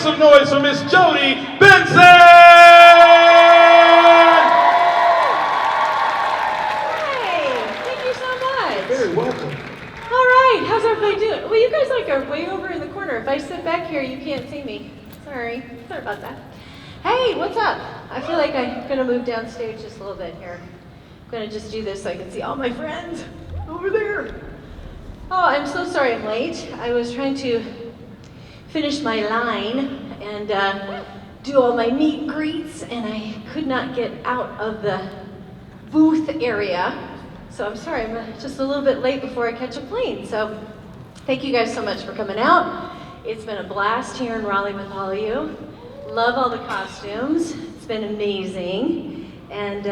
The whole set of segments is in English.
some noise for Miss Jodi Benson! Hey, thank you so much. You're very welcome. All right, how's everybody doing? Well, you guys like are way over in the corner. If I sit back here, you can't see me. Sorry about that. Hey, what's up? I feel like I'm gonna move downstage just a little bit here. I'm gonna just do this so I can see all my friends over there. Oh, I'm so sorry I'm late. I was trying to finish my line and do all my meet and greets, and I could not get out of the booth area. So I'm sorry, I'm just a little bit late before I catch a plane. So thank you guys so much for coming out. It's been a blast here in Raleigh with all of you. Love all the costumes. It's been amazing. And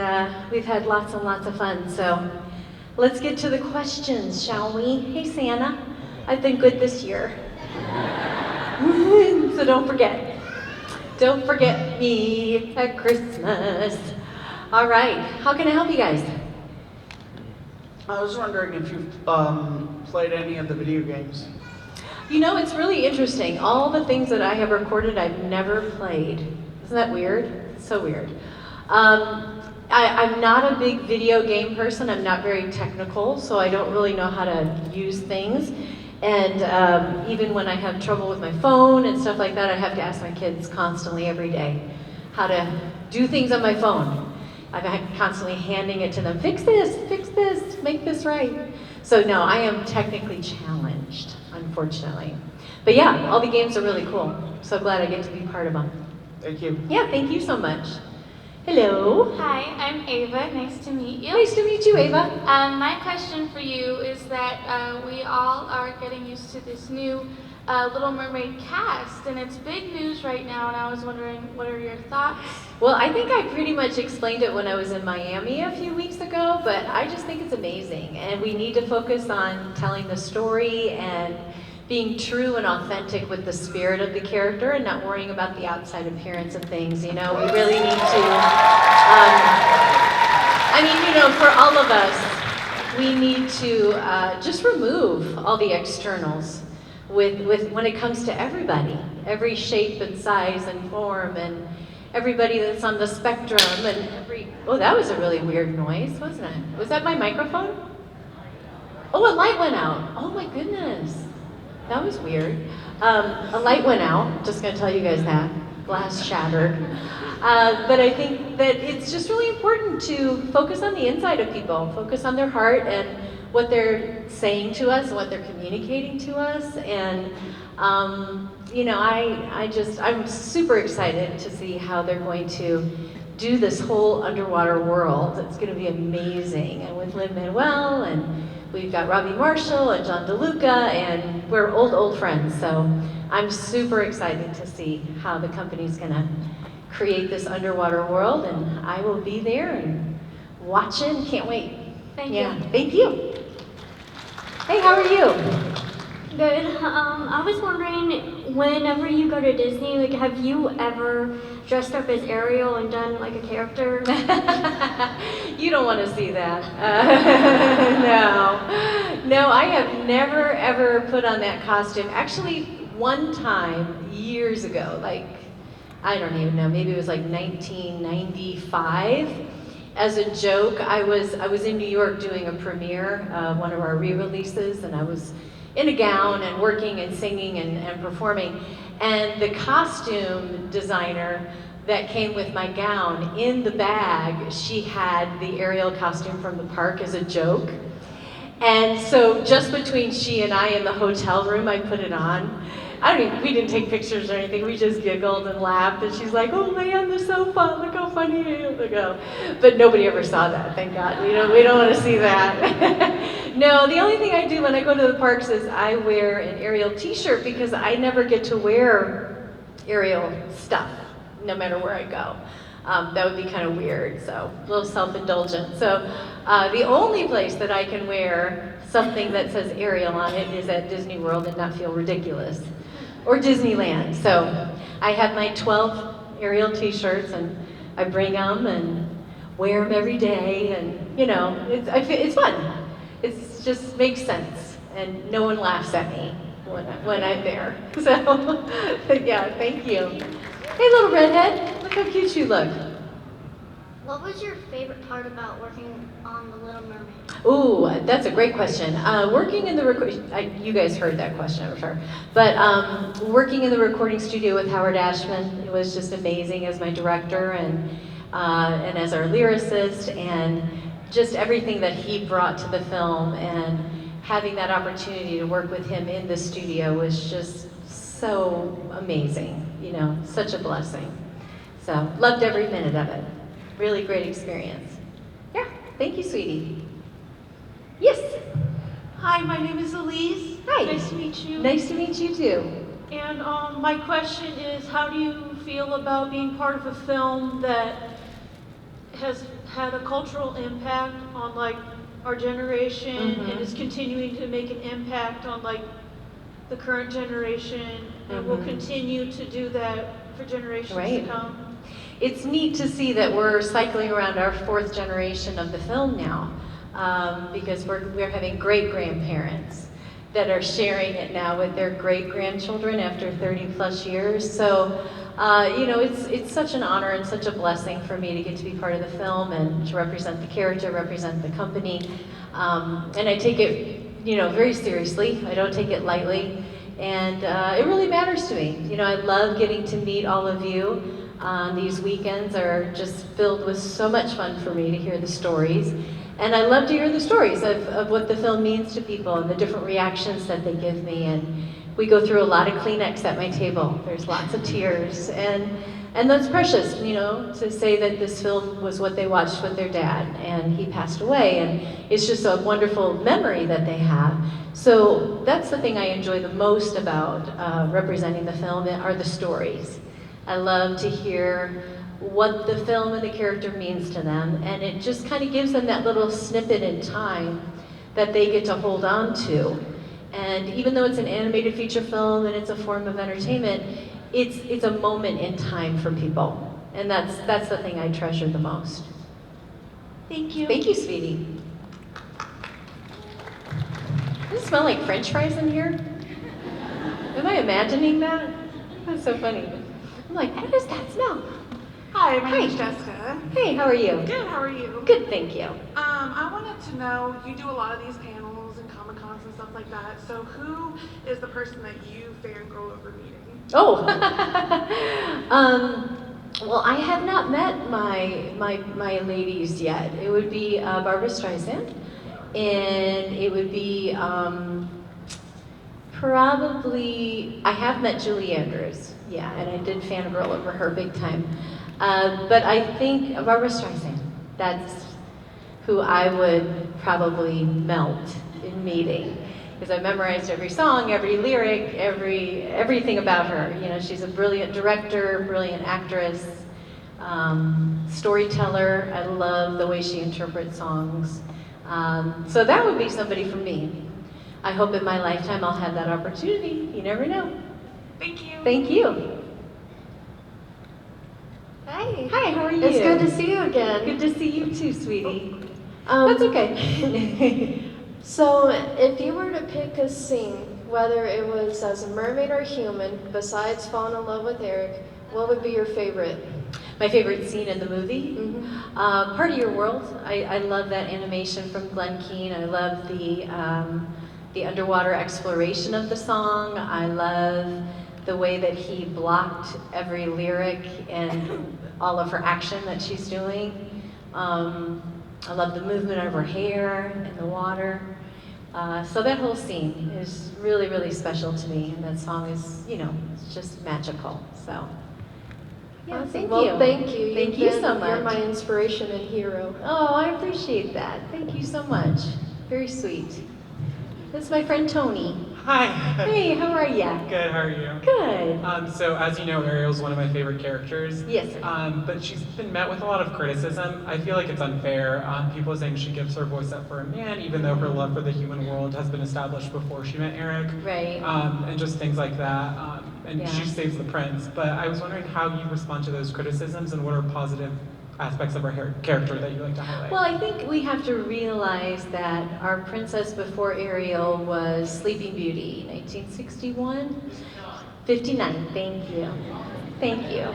we've had lots and lots of fun. So let's get to the questions, shall we? Hey, Santa. I've been good this year. So don't forget. Don't forget me at Christmas. All right. How can I help you guys? I was wondering if you've played any of the video games. You know, it's really interesting. All the things that I have recorded, I've never played. Isn't that weird? It's so weird. I'm not a big video game person. I'm not very technical, so I don't really know how to use things. And even when I have trouble with my phone and stuff like that, I have to ask my kids constantly every day how to do things on my phone. I'm constantly handing it to them. Fix this, make this right. So no, I am technically challenged, unfortunately. But yeah, all the games are really cool. So glad I get to be part of them. Thank you. Yeah, thank you so much. Hello. Hi, I'm Ava. Nice to meet you. Nice to meet you, Ava. My question for you is that we all are getting used to this new Little Mermaid cast, and it's big news right now, and I was wondering, what are your thoughts? Well, I think I pretty much explained it when I was in Miami a few weeks ago, but I just think it's amazing, and we need to focus on telling the story and being true and authentic with the spirit of the character and not worrying about the outside appearance of things. You know, we really need to, I mean, you know, for all of us, we need to just remove all the externals with when it comes to everybody, every shape and size and form, and everybody that's on the spectrum, and oh, that was a really weird noise, wasn't it? Was that my microphone? Oh, a light went out. Oh my goodness. That was weird. A light went out, just gonna tell you guys that. Glass shattered. But I think that it's just really important to focus on the inside of people, focus on their heart and what they're saying to us and what they're communicating to us. And you know, I'm super excited to see how they're going to do this whole underwater world. It's gonna be amazing. And with Lin-Manuel, and we've got Robbie Marshall and John DeLuca, and we're old friends. So I'm super excited to see how the company's gonna create this underwater world, and I will be there and watching. Can't wait. Thank Yeah, you. thank you. Hey, how are you? Good. I was wondering, whenever you go to Disney, like, have you ever dressed up as Ariel and done like a character? You don't want to see that. No, I have never ever put on that costume. Actually, one time years ago, like, I don't even know, maybe it was like 1995. As a joke, I was in New York doing a premiere, one of our re-releases, and I was in a gown and working and singing and performing. And the costume designer that came with my gown, in the bag, she had the Ariel costume from the park as a joke. And so just between she and I in the hotel room, I put it on. We didn't take pictures or anything, we just giggled and laughed, and she's like, oh, lay on the sofa, look how funny I am. But nobody ever saw that, thank God. We don't want to see that. No, the only thing I do when I go to the parks is I wear an Ariel t-shirt, because I never get to wear Ariel stuff, no matter where I go. That would be kind of weird, so a little self-indulgent. So the only place that I can wear something that says Ariel on it is at Disney World and not feel ridiculous. Or Disneyland. So I have my 12 Ariel t-shirts, and I bring them and wear them every day, and you know, it's fun. It just makes sense, and no one laughs at me when I'm there. So, yeah, thank you. Hey, little redhead, look how cute you look. What was your favorite part about working on The Little Mermaid? Ooh, that's a great question. Working in the you guys heard that question, I'm sure. But working in the recording studio with Howard Ashman, it was just amazing as my director and as our lyricist, and just everything that he brought to the film, and having that opportunity to work with him in the studio was just so amazing. You know, such a blessing. So loved every minute of it. Really great experience. Yeah, thank you, sweetie. Yes. Hi, my name is Elise. Hi. Nice to meet you. Nice to meet you too. And my question is, how do you feel about being part of a film that has had a cultural impact on like our generation and is continuing to make an impact on like the current generation and will continue to do that for generations to come? It's neat to see that we're cycling around our 4th generation of the film now, because we're having great-grandparents that are sharing it now with their great-grandchildren after 30 plus years. So, you know, it's such an honor and such a blessing for me to get to be part of the film and to represent the character, represent the company. And I take it, you know, very seriously. I don't take it lightly. And it really matters to me. You know, I love getting to meet all of you. These weekends are just filled with so much fun for me to hear the stories. And I love to hear the stories of what the film means to people and the different reactions that they give me. And we go through a lot of Kleenex at my table. There's lots of tears. And that's precious, you know, to say that this film was what they watched with their dad and he passed away. And it's just a wonderful memory that they have. So that's the thing I enjoy the most about representing the film are the stories. I love to hear what the film and the character means to them, and it just kind of gives them that little snippet in time that they get to hold on to. And even though it's an animated feature film and it's a form of entertainment, it's a moment in time for people. And that's the thing I treasure the most. Thank you. Thank you, sweetie. Does it smell like French fries in here? Am I imagining that? That's so funny. I'm like, how does that smell? Hi, my name is Jessica. Hey, how are you? Good, how are you? Good, thank you. I wanted to know, you do a lot of these panels and Comic-Cons and stuff like that, so who is the person that you fangirl over meeting? Oh, well, I have not met my ladies yet. It would be Barbara Streisand, and it would be probably, I have met Julie Andrews. Yeah, and I did fangirl over her big time. But I think Barbara Streisand, that's who I would probably melt in meeting. Because I memorized every song, every lyric, everything about her. You know, she's a brilliant director, brilliant actress, storyteller. I love the way she interprets songs. So that would be somebody for me. I hope in my lifetime I'll have that opportunity. You never know. Thank you. Thank you. Hi. Hi, how are you? It's good to see you again. Good to see you too, sweetie. That's okay. So, if you were to pick a scene, whether it was as a mermaid or human, besides falling in love with Eric, what would be your favorite? My favorite scene in the movie? Partofyourworld. I love that animation from Glenn Keane. I love the underwater exploration of the song. I love the way that he blocked every lyric and all of her action that she's doing. I love the movement of her hair in the water. So that whole scene is really, really special to me. And that song is, you know, it's just magical. So, yeah, Awesome. thank Well, you. thank you. Thank you so much. You're my inspiration and hero. Oh, I appreciate that. Thank you so much. Very sweet. This is my friend Tony. Hi. Hey, how are ya? Good, how are you? Good. So as you know, Ariel's one of my favorite characters. Yes, sir. But she's been met with a lot of criticism. I feel like it's unfair. People are saying she gives her voice up for a man, even though her love for the human world has been established before she met Eric. Right. And just things like that. And Yeah. she saves the prince. But I was wondering how you respond to those criticisms and what are positive aspects of her character that you like to highlight? Well, I think we have to realize that our princess before Ariel was Sleeping Beauty, 1961? 59, thank you. Thank you.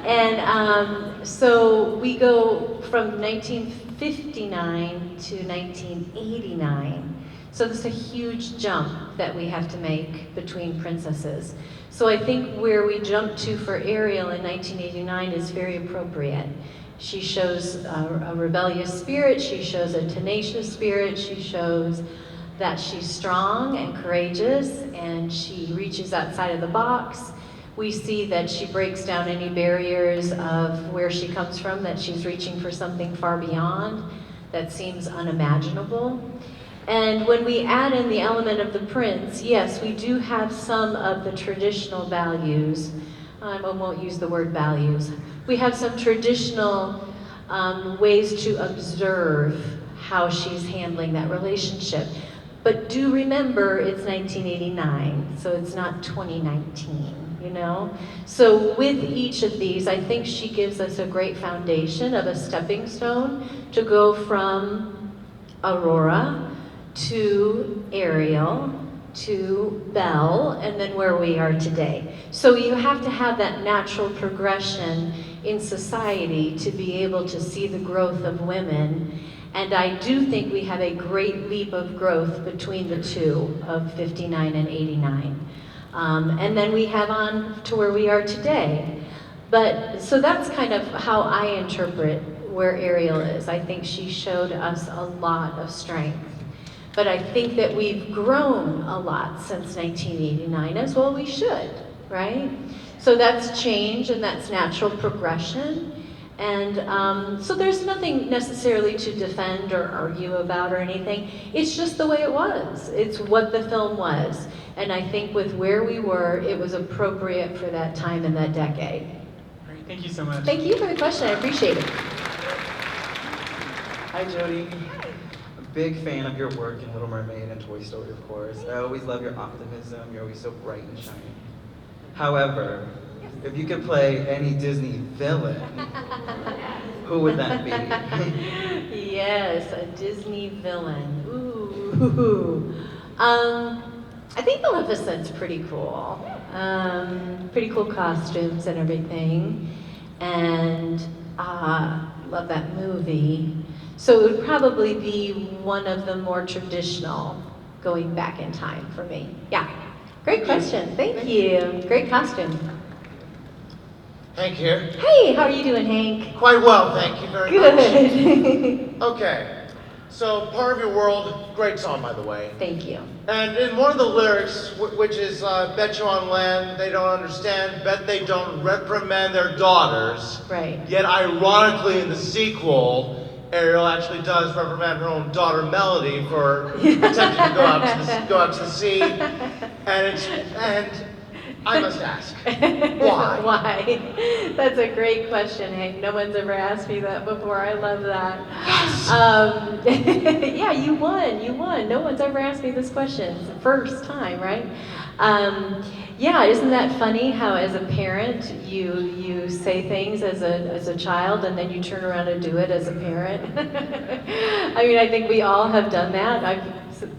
And so we go from 1959 to 1989. So there's a huge jump that we have to make between princesses. So I think where we jump to for Ariel in 1989 is very appropriate. She shows a rebellious spirit, she shows a tenacious spirit, she shows that she's strong and courageous, and she reaches outside of the box. We see that she breaks down any barriers of where she comes from, that she's reaching for something far beyond that seems unimaginable. And when we add in the element of the prince, yes, we do have some of the traditional values. I won't use the word values. We have some traditional ways to observe how she's handling that relationship. But do remember, it's 1989, so it's not 2019, you know? So with each of these, I think she gives us a great foundation of a stepping stone to go from Aurora to Ariel, to Belle, and then where we are today. So you have to have that natural progression in society to be able to see the growth of women. And I do think we have a great leap of growth between the two of 59 and 89. And then we have on to where we are today. But so that's kind of how I interpret where Ariel is. I think she showed us a lot of strength. But I think that we've grown a lot since 1989, as well we should, right? So that's change and that's natural progression. And so there's nothing necessarily to defend or argue about or anything. It's just the way it was. It's what the film was. And I think with where we were, it was appropriate for that time and that decade. Great, thank you so much. Thank you for the question, I appreciate it. Hi, Jodi. Big fan of your work in Little Mermaid and Toy Story, of course. I always love your optimism. You're always so bright and shiny. However, if you could play any Disney villain, who would that be? Yes, a Disney villain. Ooh. I think Maleficent's pretty cool. Pretty cool costumes and everything. And love that movie. So it would probably be one of the more traditional going back in time for me. Yeah, great question, thank you. Great costume. Hank here. Hey, how are you doing, Hank? Quite well, thank you very Good. much. Okay, so Partofyourworld, great song by the way. Thank you. And in one of the lyrics, which is bet you on land they don't understand, bet they don't reprimand their daughters. Right. Yet ironically in the sequel, Ariel actually does reprimand her own daughter Melody for attempting to go out to the sea, and I must ask, why? Why? That's a great question, Hank. No one's ever asked me that before. I love that. Yes. Yeah, you won. No one's ever asked me this question. It's the first time, right? Yeah, isn't that funny how as a parent you say things as a child and then you turn around and do it as a parent? I mean, I think we all have done that.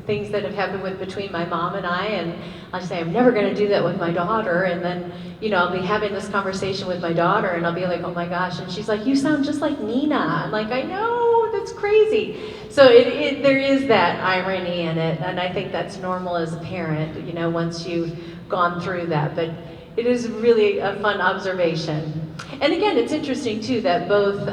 Things that have happened between my mom and I say, I'm never gonna do that with my daughter, and then, you know, I'll be having this conversation with my daughter and I'll be like, oh my gosh, and she's like, you sound just like Nina. I'm like, I know, that's crazy. So there is that irony in it, and I think that's normal as a parent, you know, once you've gone through that, but it is really a fun observation. And again, it's interesting too that both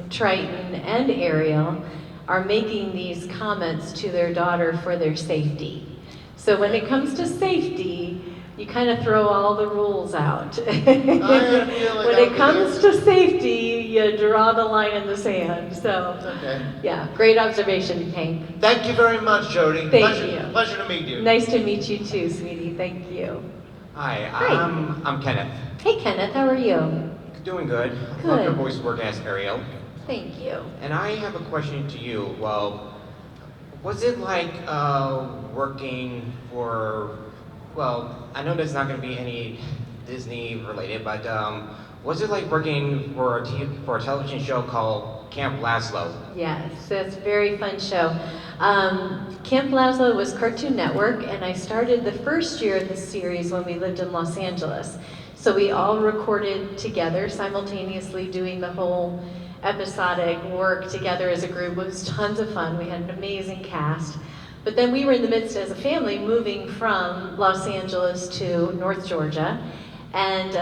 Triton and Ariel are making these comments to their daughter for their safety. So when it comes to safety, you kind of throw all the rules out. When it comes to safety, you draw the line in the sand. So, Okay. Yeah, great observation, Hank. Thank you very much, Jodi. Thank you. Pleasure to meet you. Nice to meet you too, sweetie. Thank you. Hi, Hi. I'm Kenneth. Hey, Kenneth, how are you? Doing good. Good. Love your voice work as Ariel. Thank you. And I have a question to you. Well, was it like working for, well, I know there's not going to be any Disney related, but what's it like working for a television show called Camp Lazlo? Yes, that's a very fun show. Camp Lazlo was Cartoon Network, and I started the first year of the series when we lived in Los Angeles. So we all recorded together simultaneously, doing the whole episodic work together as a group. It was tons of fun. We had an amazing cast. But then we were in the midst as a family moving from Los Angeles to North Georgia. And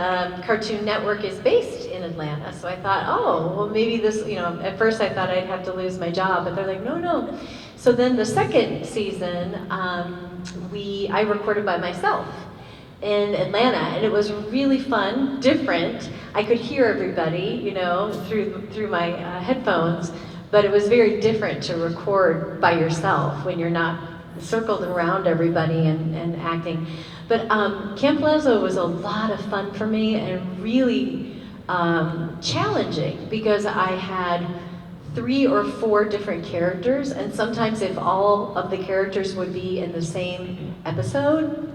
Cartoon Network is based in Atlanta. So I thought, oh, well maybe this, at first I thought I'd have to lose my job, but they're like, no. So then the second season, I recorded by myself in Atlanta, and it was really fun, different. I could hear everybody, through my headphones, but it was very different to record by yourself when you're not circled around everybody and acting. But Camp Lazlo was a lot of fun for me and really challenging because I had 3 or 4 different characters, and sometimes if all of the characters would be in the same episode,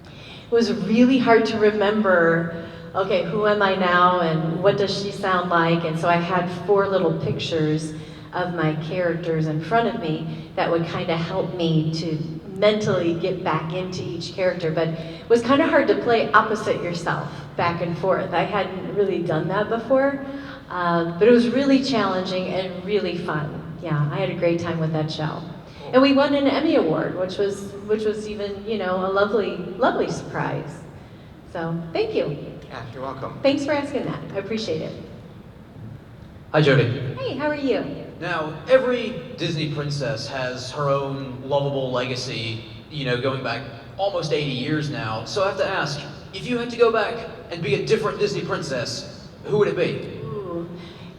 it was really hard to remember, okay, who am I now and what does she sound like? And so I had 4 little pictures of my characters in front of me that would kind of help me to mentally get back into each character. But it was kind of hard to play opposite yourself back and forth. I hadn't really done that before, but it was really challenging and really fun. Yeah, I had a great time with that show. And we won an Emmy Award, which was even, a lovely surprise. So, thank you. Yeah, you're welcome. Thanks for asking that. I appreciate it. Hi, Jodi. Hey, how are you? Now, every Disney princess has her own lovable legacy, going back almost 80 years now. So I have to ask, if you had to go back and be a different Disney princess, who would it be? Ooh,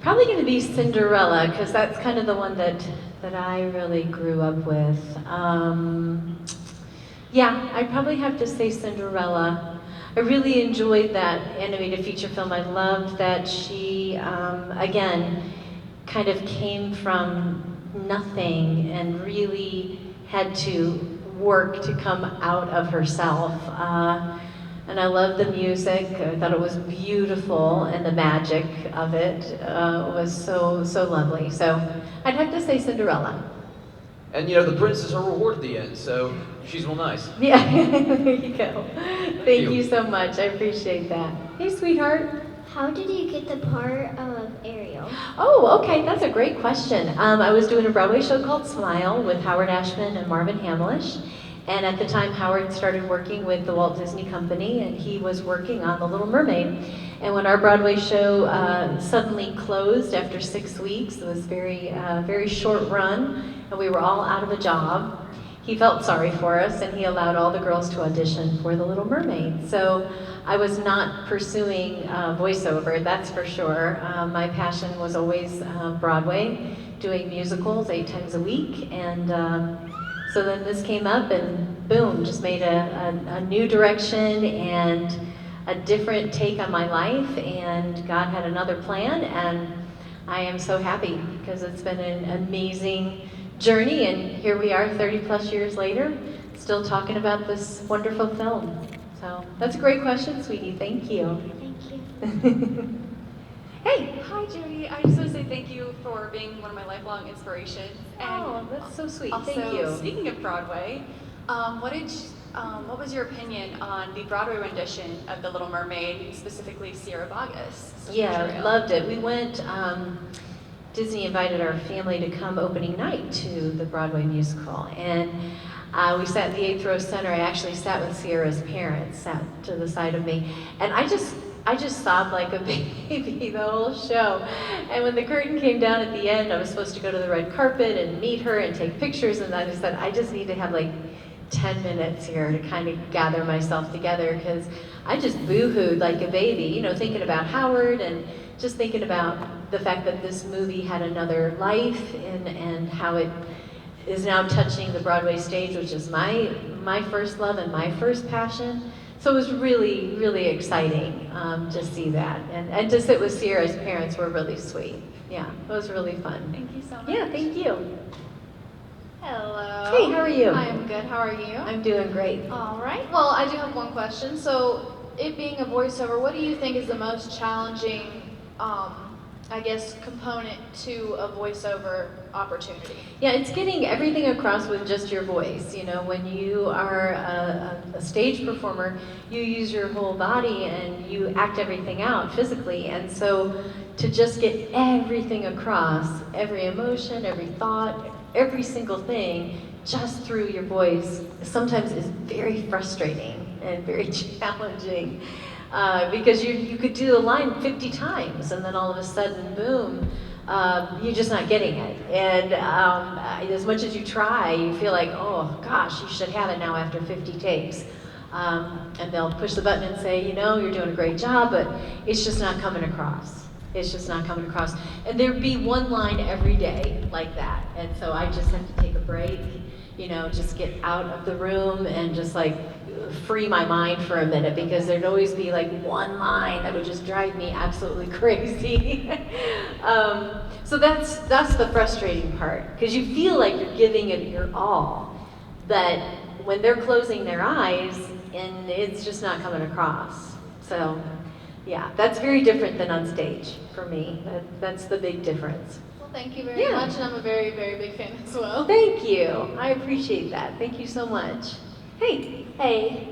probably going to be Cinderella, because that's kind of the one that I really grew up with. Yeah, I'd probably have to say Cinderella. I really enjoyed that animated feature film. I loved that she, again, kind of came from nothing and really had to work to come out of herself. And I loved the music. I thought it was beautiful, and the magic of it was so lovely. So I'd have to say Cinderella. And the prince is her reward at the end, so she's real nice. Yeah, there you go. Thank you so much. I appreciate that. Hey, sweetheart. How did you get the part of Ariel? Oh, okay, that's a great question. I was doing a Broadway show called Smile with Howard Ashman and Marvin Hamlish. And at the time, Howard started working with the Walt Disney Company, and he was working on The Little Mermaid. And when our Broadway show suddenly closed after 6 weeks, it was very short run, and we were all out of a job, he felt sorry for us, and he allowed all the girls to audition for The Little Mermaid. So I was not pursuing voiceover, that's for sure. My passion was always Broadway, doing musicals 8 times a week, and so then this came up, and boom, just made a new direction and a different take on my life, and God had another plan, and I am so happy because it's been an amazing journey, and here we are 30 plus years later, still talking about this wonderful film. So that's a great question, sweetie. Thank you. Thank you. Hey. Hi, Jodi. I just want to say thank you for being one of my lifelong inspirations. Oh, that's so sweet. Also, Thank you. Speaking of Broadway, what was your opinion on the Broadway rendition of The Little Mermaid, specifically Sierra Boggess? Yeah, loved it. We went, Disney invited our family to come opening night to the Broadway musical, and we sat in the 8th row center. I actually sat with Sierra's parents, sat to the side of me, and I just sobbed like a baby the whole show. And when the curtain came down at the end, I was supposed to go to the red carpet and meet her and take pictures, and I just said, I just need to have like 10 minutes here to kind of gather myself together, because I just boo-hooed like a baby, thinking about Howard and just thinking about the fact that this movie had another life and how it is now touching the Broadway stage, which is my first love and my first passion. So it was really, really exciting to see that. And to sit with Sierra's parents were really sweet. Yeah, it was really fun. Thank you so much. Yeah, thank you. Hello. Hey, how are you? I'm good. How are you? I'm doing great. All right. Well, I do have one question. So, it being a voiceover, what do you think is the most challenging, I guess, component to a voiceover opportunity? Yeah, it's getting everything across with just your voice. You know, when you are a stage performer, you use your whole body and you act everything out physically. And so to just get everything across, every emotion, every thought, every single thing, just through your voice, sometimes is very frustrating and very challenging. Because you could do a line 50 times and then all of a sudden, boom, you're just not getting it. And as much as you try, you feel like, oh gosh, you should have it now after 50 takes. And they'll push the button and say, you know, you're doing a great job, but it's just not coming across. It's just not coming across. And there'd be one line every day like that. And so I just have to take a break, you know, just get out of the room and just like free my mind for a minute, because there'd always be like one line that would just drive me absolutely crazy. So that's the frustrating part, because you feel like you're giving it your all, but when they're closing their eyes and it's just not coming across. So yeah, that's very different than on stage for me. That's the big difference. Well, thank you very much, and I'm a very, very big fan as well. Thank you. I appreciate that. Thank you so much. Hey. Hey,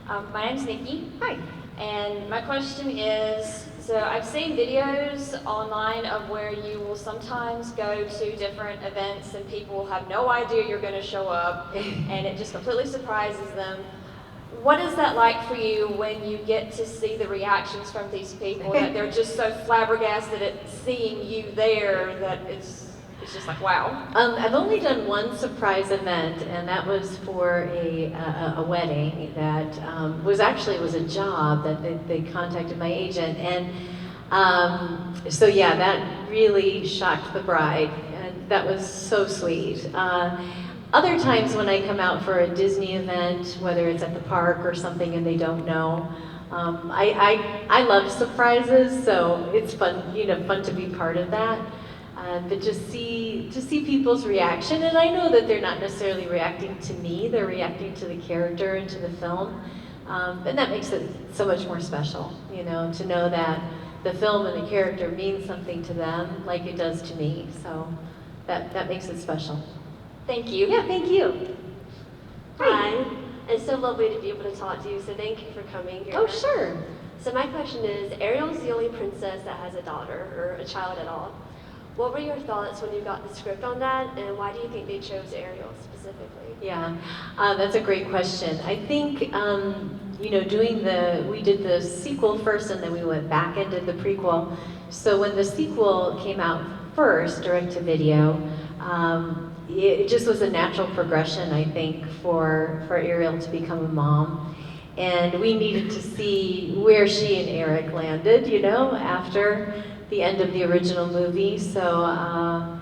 my name's Nikki. Hi. And my question is, so I've seen videos online of where you will sometimes go to different events and people will have no idea you're going to show up and it just completely surprises them. What is that like for you when you get to see the reactions from these people, that they're just so flabbergasted at seeing you there that it's just like, wow? I've only done one surprise event, and that was for a wedding that was a job that they contacted my agent. And so yeah, that really shocked the bride, and that was so sweet. Other times when I come out for a Disney event, whether it's at the park or something and they don't know, I love surprises, so it's fun, you know, fun to be part of that. But to see people's reaction, and I know that they're not necessarily reacting to me, they're reacting to the character and to the film, and that makes it so much more special, you know, to know that the film and the character means something to them like it does to me, so that makes it special. Thank you. Yeah, thank you. Hi. It's so lovely to be able to talk to you, so thank you for coming here. Oh, sure. So my question is, Ariel's the only princess that has a daughter, or a child at all. What were your thoughts when you got the script on that, and why do you think they chose Ariel specifically? Yeah, that's a great question. I think, you know, we did the sequel first and then we went back and did the prequel. So when the sequel came out first, direct to video, it just was a natural progression, I think, for Ariel to become a mom. And we needed to see where she and Eric landed, you know, after the end of the original movie. So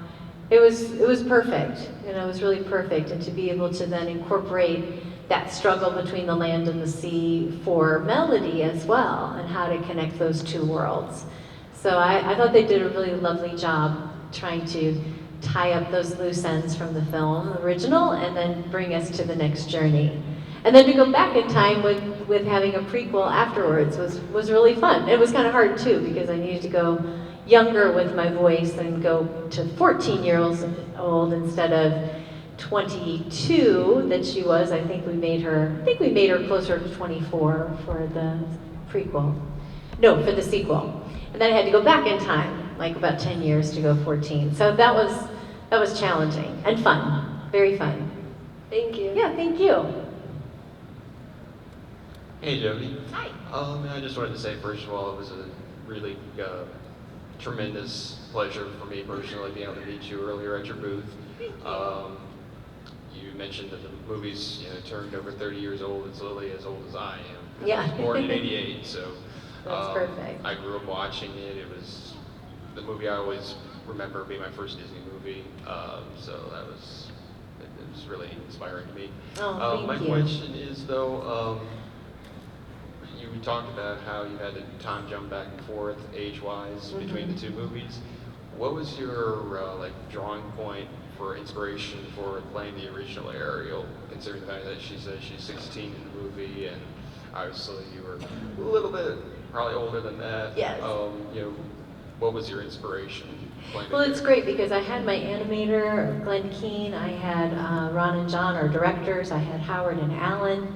it was perfect, you know, it was really perfect. And to be able to then incorporate that struggle between the land and the sea for Melody as well, and how to connect those two worlds. So I thought they did a really lovely job trying to tie up those loose ends from the film original and then bring us to the next journey. And then to go back in time with having a prequel afterwards was really fun. It was kind of hard too, because I needed to go younger with my voice and go to 14 years old instead of 22 that she was. I think we made her closer to 24 for the prequel. No, for the sequel. And then I had to go back in time, like about 10 years to go 14. So that was challenging and fun, very fun. Thank you. Yeah, thank you. Hey Jodi. Hi. I just wanted to say, first of all, it was a really tremendous pleasure for me personally being able to meet you earlier at your booth. You mentioned that the movie's turned over 30 years old. It's literally as old as I am. Yeah. I was born in '88, so That's perfect. I grew up watching it. It was the movie I always remember being my first Disney movie. So it was really inspiring to me. Oh, thank my you. question is though, you talked about how you had to time jump back and forth age-wise between the two movies. What was your drawing point for inspiration for playing the original Ariel, considering the fact that she says she's 16 in the movie, and obviously you were a little bit probably older than that. Yes. You know, what was your inspiration playing the Well, it's great because I had my animator, Glenn Keane, I had Ron and John, our directors, I had Howard and Alan,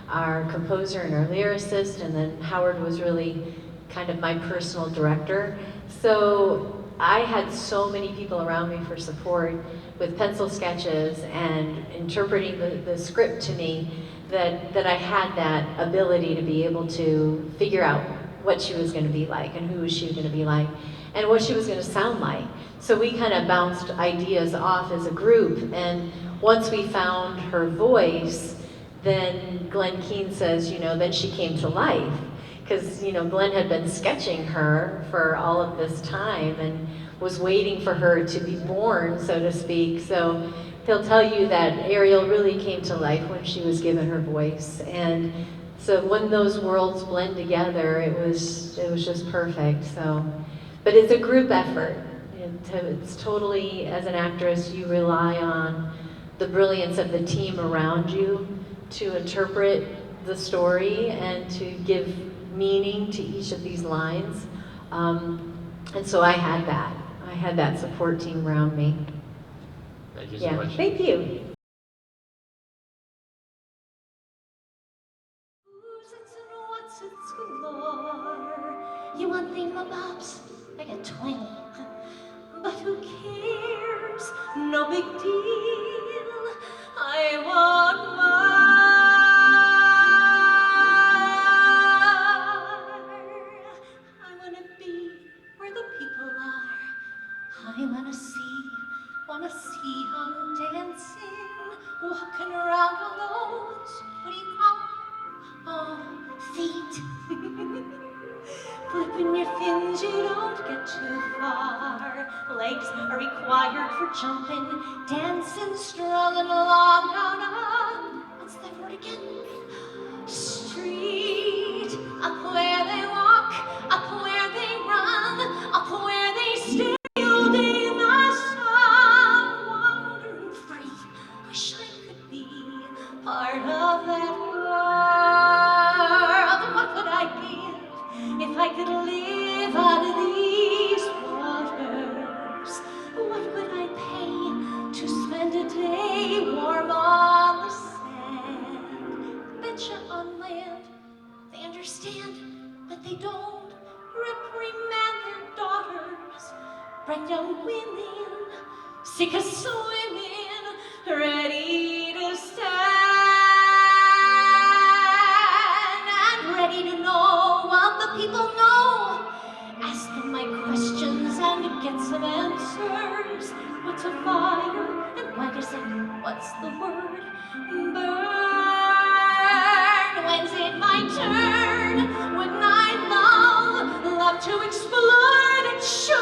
our composer and our lyricist, and then Howard was really kind of my personal director. So I had so many people around me for support with pencil sketches and interpreting the script to me that I had that ability to be able to figure out what she was going to be like and who she was going to be like and what she was going to sound like. So we kind of bounced ideas off as a group, and once we found her voice, then Glenn Keane says, you know, then she came to life. Because, you know, Glenn had been sketching her for all of this time and was waiting for her to be born, so to speak. So he'll tell you that Ariel really came to life when she was given her voice. And so when those worlds blend together, it was just perfect. So, but it's a group effort. It's totally, as an actress, you rely on the brilliance of the team around you to interpret the story and to give meaning to each of these lines. And so I had that. I had that support team around me. Thank you so much. Thank you. You want thingamabobs? I got 20. But who cares? No big deal. I want more. I want to be where the people are. I want to see them dancing, walking around on those, what do you call them? Oh, feet. Flipping your fins, you don't get too far. Legs are required for jumping, dancing, strolling along down a, what's that word again? Street. Up where they walk, up where they run, up where they stay all day in the sun, wandering free. Wish I could be part of that world. What would I give if I could live out of these waters? What would I pay to spend a day warm on the sand? Betcha on land they understand, but they don't reprimand their daughters. Bright young women, sick of swimming, ready to stand and ready to know what the people know. Ask them my questions and get some answers. What's a fire and why does it, what's the word? Burn. When's it my turn? Wouldn't I love to explore the shore?